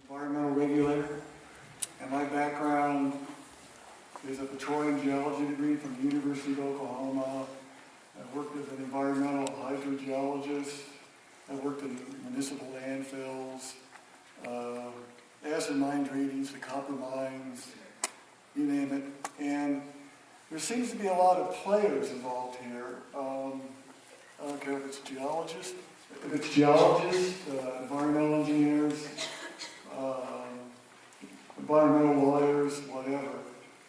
environmental regulator, and my background is a petroleum geology degree from the University of Oklahoma. I worked as an environmental hydrogeologist. I worked in municipal landfills, acid mine drainage, the copper mines, you name it. And there seems to be a lot of players involved here. I don't care if it's geologists, environmental engineers, environmental lawyers, whatever.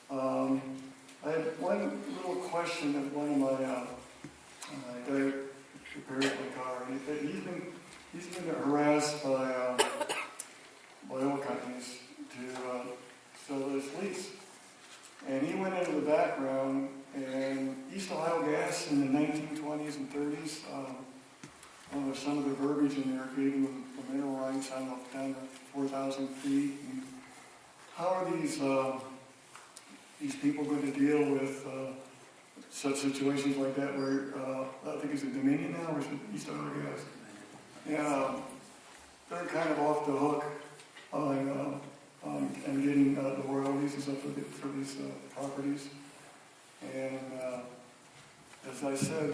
I had one little question of one of my guy who repairs my car. He's been harassed by oil companies to sell this lease. And he went into the background, and East Ohio Gas in the 1920s and 30s, some of the verbiage in there gave them the mineral rights, I don't know, down to 4,000 feet. And how are these people going to deal with such situations like that where, I think it's a Dominion now, or is it East Ohio Gas? Yeah, they're kind of off the hook on getting the royalties and stuff for these properties. And as I said,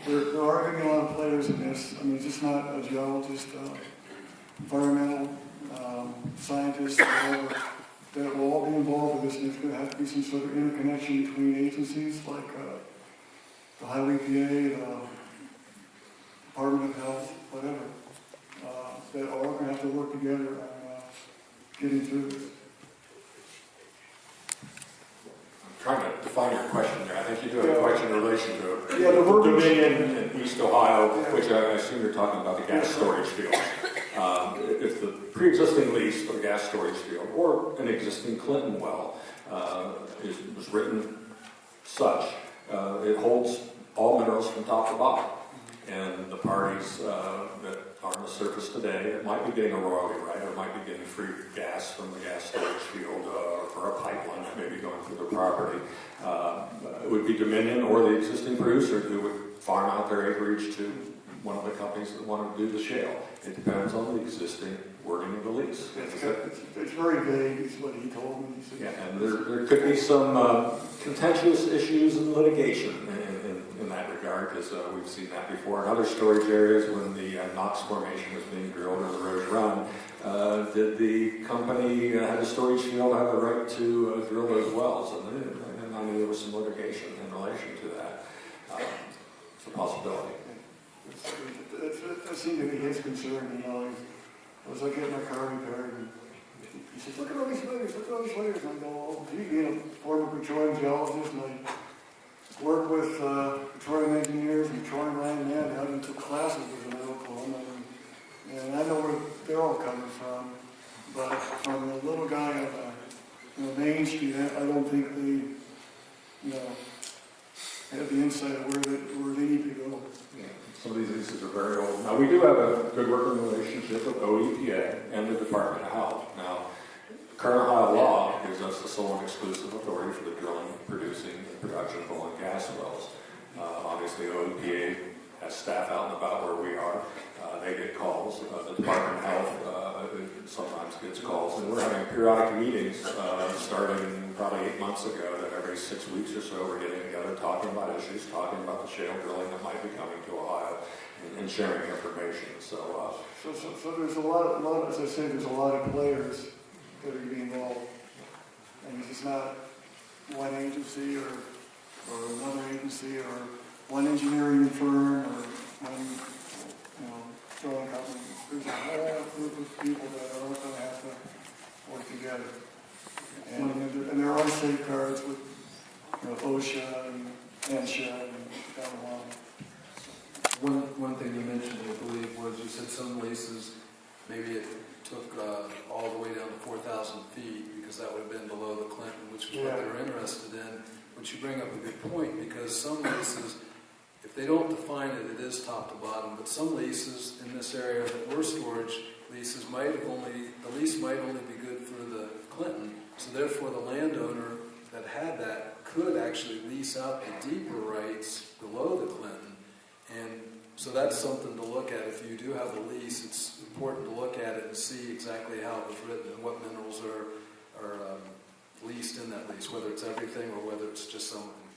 there are going to be a lot of players in this. I mean, it's just not a geologist, environmental scientist, whatever, that will all be involved with this. And there's going to have to be some sort of interconnection between agencies like the Highway EPA, the Department of Health, whatever, that are all going to have to work together on getting through this. I'm trying to define your question there. I think you do have a question in relation to the Dominion in East Ohio, which I assume you're talking about the gas storage field. If the pre-existing lease for the gas storage field or an existing Clinton well was written such, it holds all minerals from top to bottom. And the parties that are on the surface today that might be getting a royalty right or might be getting free gas from the gas storage field for a pipeline that may be going through their property, it would be Dominion or the existing producer who would farm out their acreage to one of the companies that want to do the shale. It depends on the existing wording of the lease. It's very vague, is what he told me. He said, yeah, and there could be some contentious issues in litigation in that regard, because we've seen that before in other storage areas when the Knox formation was being drilled or the Rose Run. Did the company have a storage field have the right to drill those wells? And I mean, there was some litigation in relation to that. It's a possibility. That seemed to be his concern, as I get my car repaired, and he said, look at all these layers, And I go, well, being a former petroleum geologist, and I work with petroleum engineers and petroleum landmen, I even took classes with them in Oklahoma, and I know where they're all coming from, but from the little guy on Main Street, I don't think they, have the insight of where they need to go. Yeah. Some of these leases are very old. Now, we do have a good working relationship with OEPA and the Department of Health. Now, current Ohio law gives us the sole and exclusive authority for the drilling, producing, and production of oil and gas wells. Obviously, OEPA has staff out and about where we are. They get calls. The Department of Health sometimes gets calls. And we're having periodic meetings starting probably 8 months ago that every 6 weeks or so we're getting together talking about issues, talking about the shale drilling that might be coming to Ohio and sharing information. So there's a lot, as I said, there's a lot of players that are going to be involved. And it's not one agency or another agency or one engineering firm or one drilling company. There's a whole group of people that are all going to have to work together. And there are safeguards with OSHA and NSHA and down the line. One thing you mentioned, I believe, was you said some leases, maybe it took all the way down to 4,000 feet because that would have been below the Clinton, which is what they're interested in. But you bring up a good point because some leases, if they don't define it, it is top to bottom. But some leases in this area that were storage leases the lease might only be good for the Clinton. So therefore, the landowner that had that could actually lease out the deeper rights below the Clinton and So that's something to look at. If you do have a lease, it's important to look at it and see exactly how it was written and what minerals are leased in that lease, whether it's everything or whether it's just some of them.